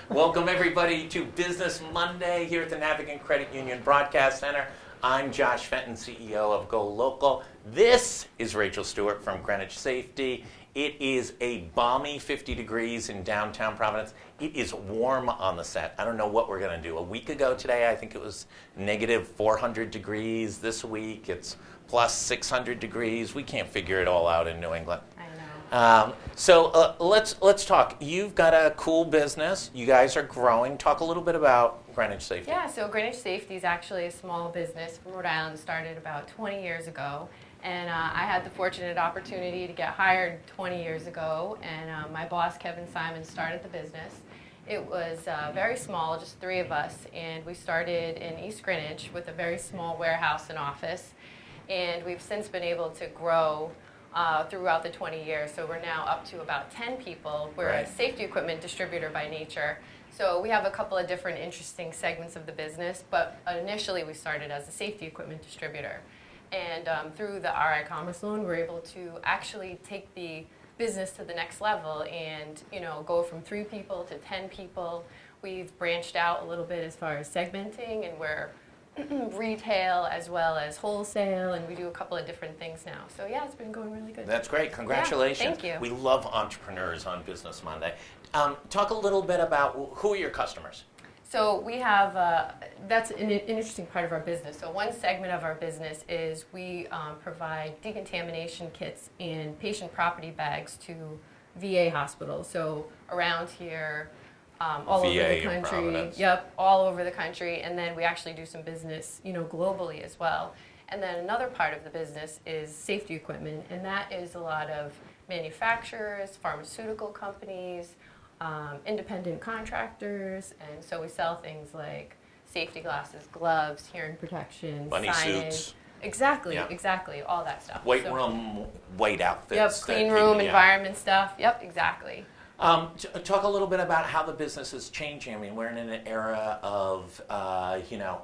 Welcome everybody to Business Monday here at the Navigant Credit Union Broadcast Center. I'm Josh Fenton, CEO of GoLocal. This is Rachel Stewart from Greenwich Safety. It is a balmy 50 degrees in downtown Providence. It is warm on the set. I don't know what we're going to do. A week ago today, I think it was negative 400 degrees. This week, it's plus 600 degrees. We can't figure it all out in New England. I know. So let's talk. You've got a cool business. You guys are growing. Talk a little bit about Greenwich Safety. Yeah, so Greenwich Safety is actually a small business from Rhode Island, started about 20 years ago. And I had the fortunate opportunity to get hired 20 years ago, and my boss, Kevin Simon, started the business. It was very small, just 3 of us, and we started in East Greenwich with a very small warehouse and office. And we've since been able to grow throughout the 20 years, so we're now up to about 10 people. We're a safety equipment distributor by nature. So we have a couple of different interesting segments of the business, but initially we started as a safety equipment distributor. And through the RI Commerce loan, we're able to actually take the business to the next level and, go from 3 people to 10 people. We've branched out a little bit as far as segmenting, and we're retail as well as wholesale, and we do a couple of different things now. So yeah, it's been going really good. That's great. Congratulations. Yeah, thank you. We love entrepreneurs on Business Monday. Talk a little bit about who are your customers? So we have, that's an interesting part of our business. So one segment of our business is we provide decontamination kits and patient property bags to VA hospitals. So around here, all VA over the in country. Providence. Yep, all over the country. And then we actually do some business, globally as well. And then another part of the business is safety equipment, and that is a lot of manufacturers, pharmaceutical companies, independent contractors, and so we sell things like safety glasses, gloves, hearing protection, Bunny signage. suits. Exactly, Yeah. exactly, all that stuff. Weight room, weight outfits. Yep, that clean people- room, yeah. environment stuff. Yep, exactly. Talk a little bit about how the business is changing. I mean, we're in an era of,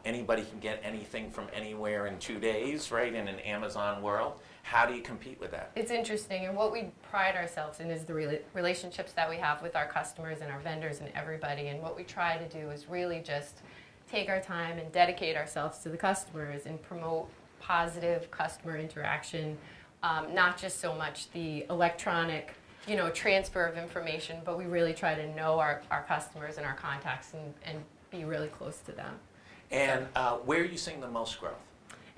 anybody can get anything from anywhere in 2 days, right, in an Amazon world. How do you compete with that? It's interesting, and what we pride ourselves in is the relationships that we have with our customers and our vendors and everybody, and what we try to do is really just take our time and dedicate ourselves to the customers and promote positive customer interaction, not just so much the electronic transfer of information, but we really try to know our customers and our contacts and be really close to them. And where are you seeing the most growth?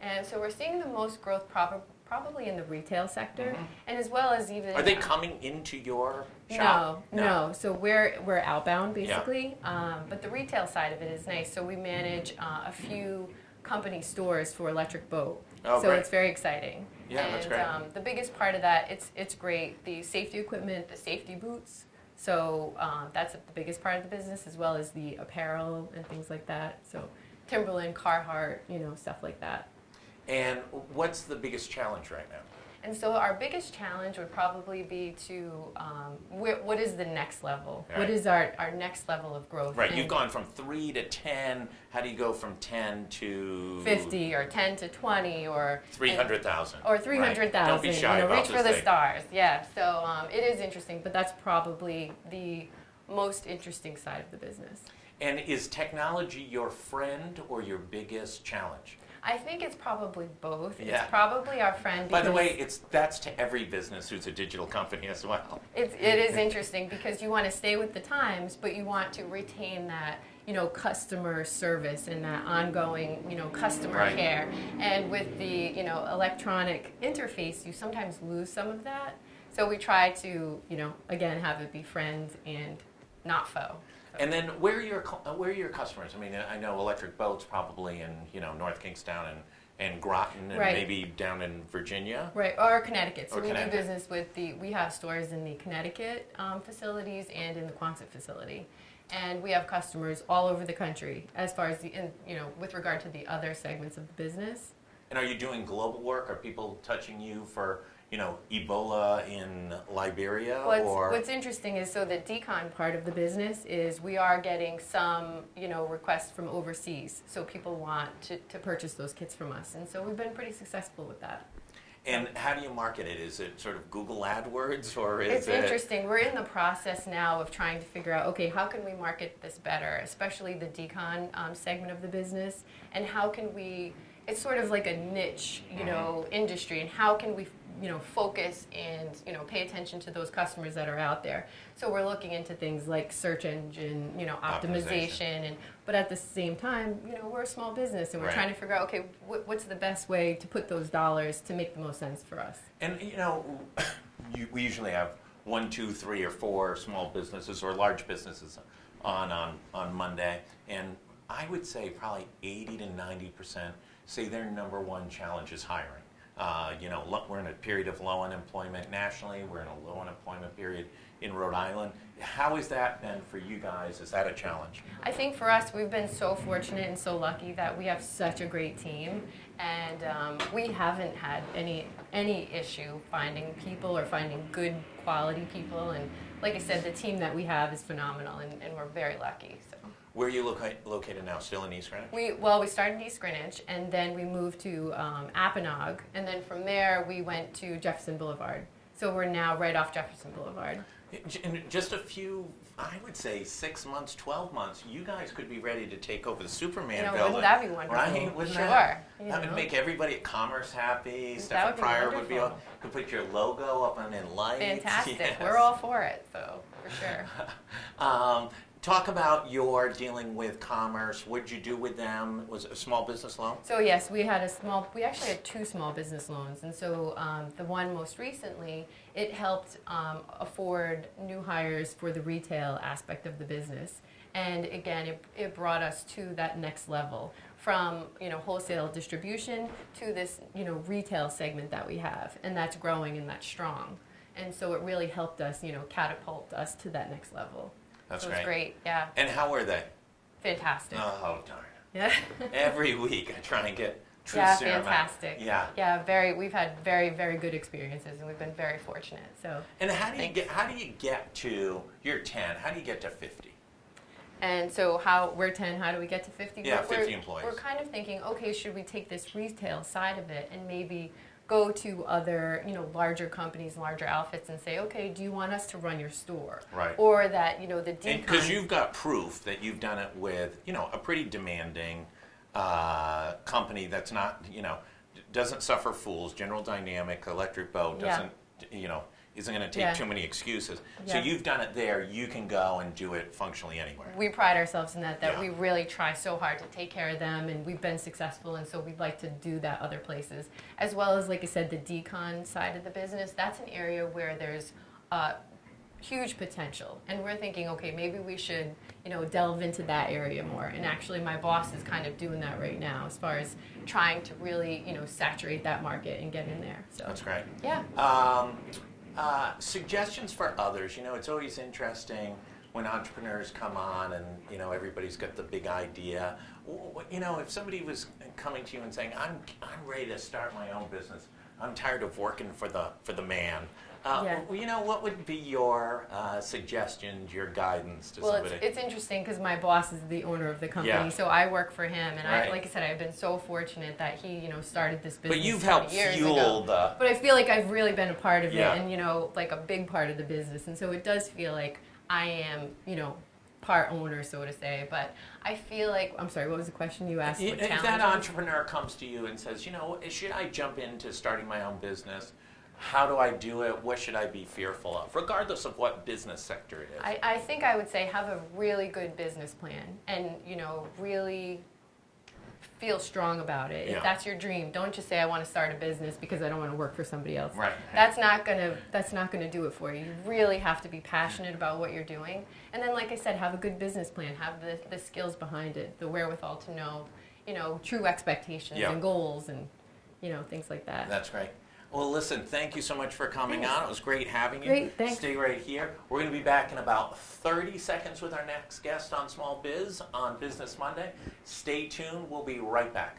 And so we're seeing the most growth probably in the retail sector, and as well as even... Are they coming into your shop? No. So we're outbound basically, but the retail side of it is nice. So we manage a few company stores for Electric Boat. Oh, so great. It's very exciting. Yeah, and that's great. The biggest part of that, it's great. The safety equipment, the safety boots. So that's the biggest part of the business, as well as the apparel and things like that. So Timberland, Carhartt, stuff like that. And what's the biggest challenge right now? And so our biggest challenge would probably be to, what is the next level? Right. What is our next level of growth? Right, And you've gone from 3 to 10. How do you go from 10 to 50 or 10 to 20 or 300,000? or 300,000. Right. Don't be shy about reach this for the thing. stars. Yeah. So it is interesting, but that's probably the most interesting side of the business. And is technology your friend or your biggest challenge? I think it's probably both. Yeah. It's probably our friend. By the because way, that's to every business who's a digital company as well. it is interesting because you want to stay with the times, but you want to retain that, customer service and that ongoing, customer Right. care. And with the, electronic interface, you sometimes lose some of that. So we try to, again, have it be friends and not foe. And then where are your customers? I mean, I know Electric Boat's probably in North Kingstown and Groton and Right. maybe down in Virginia. Right, or Connecticut. So Or we Connecticut. do business with we have stores in the Connecticut facilities and in the Quonset facility. And we have customers all over the country as far as with regard to the other segments of the business. And are you doing global work? Are people touching you for Ebola in Liberia? What's interesting is, so the decon part of the business is we are getting some, requests from overseas. So people want to purchase those kits from us. And so we've been pretty successful with that. And how do you market it? Is it sort of Google AdWords or is It's it? interesting. We're in the process now of trying to figure out, okay, how can we market this better, especially the decon segment of the business, and how can we, it's sort of like a niche, industry, and how can we, focus and, pay attention to those customers that are out there. So we're looking into things like search engine, optimization, but at the same time, we're a small business and we're trying to figure out, okay, what's the best way to put those dollars to make the most sense for us? And we usually have 1, 2, 3, or 4 small businesses or large businesses on Monday, and I would say probably 80 to 90% say their number one challenge is hiring. We're in a period of low unemployment nationally. We're in a low unemployment period in Rhode Island. How has that been for you guys? Is that a challenge? I think for us, we've been so fortunate and so lucky that we have such a great team, and we haven't had any issue finding people or finding good quality people. And like I said, the team that we have is phenomenal, and we're very lucky. So. Where are you located now? Still in East Greenwich? We started in East Greenwich, and then we moved to Apponaug, and then from there we went to Jefferson Boulevard. So we're now right off Jefferson Boulevard. In just a few, I would say 6 months, 12 months, you guys could be ready to take over the Superman building. Wouldn't that be wonderful? Right? Wouldn't sure. that would make everybody at Commerce happy. Stephen Pryor would be able to put your logo up on in lights. Fantastic. Yes. We're all for it, so for sure. Talk about your dealing with Commerce. What did you do with them? Was it a small business loan? So yes, we actually had 2 small business loans, and so the one most recently, it helped afford new hires for the retail aspect of the business, and again, it brought us to that next level from wholesale distribution to this retail segment that we have, and that's growing and that's strong, and so it really helped us catapult us to that next level. That's so great. It's great, yeah. And how were they? Fantastic. Oh, darn. Yeah. Every week I try and get true serum fantastic. Yeah. Yeah, we've had very, very good experiences, and we've been very fortunate. So. And how do you get to, you're 10, how do you get to 50? And so we're 10, how do we get to 50? Yeah, 50 employees. We're kind of thinking, okay, should we take this retail side of it and maybe go to other, larger companies, larger outfits, and say, okay, do you want us to run your store? Right. Or that, the decon. Because you've got proof that you've done it with, a pretty demanding company that's not, doesn't suffer fools. General Dynamic, Electric Boat doesn't, isn't going to take too many excuses. Yeah. So you've done it there. You can go and do it functionally anywhere. We pride ourselves in that we really try so hard to take care of them, and we've been successful, and so we'd like to do that other places. As well as, like I said, the decon side of the business, that's an area where there's huge potential. And we're thinking, okay, maybe we should, delve into that area more. And actually, my boss is kind of doing that right now as far as trying to really, saturate that market and get in there. So that's great. Yeah. Suggestions for others. It's always interesting when entrepreneurs come on and, everybody's got the big idea. If somebody was coming to you and saying, I'm ready to start my own business. I'm tired of working for the man. What would be your suggestions, your guidance to somebody? It's interesting because my boss is the owner of the company, so I work for him, and like I said, I've been so fortunate that he, started this business. But you've helped fuel the. But I feel like I've really been a part of it, and like a big part of the business, and so it does feel like I am, part owner, so to say. But I feel like, I'm sorry, what was the question you asked? If that entrepreneur comes to you and says, should I jump into starting my own business? How do I do it? What should I be fearful of, regardless of what business sector it is? I think I would say have a really good business plan and, really feel strong about it. Yeah. If that's your dream, don't just say I want to start a business because I don't want to work for somebody else. Right. That's not gonna do it for you. You really have to be passionate about what you're doing. And then, like I said, have a good business plan. Have the skills behind it, the wherewithal to know, true expectations and goals and, things like that. That's great. Well, listen, thank you so much for coming on. It was great having you. Great, thanks. Stay right here. We're going to be back in about 30 seconds with our next guest on Small Biz on Business Monday. Stay tuned. We'll be right back.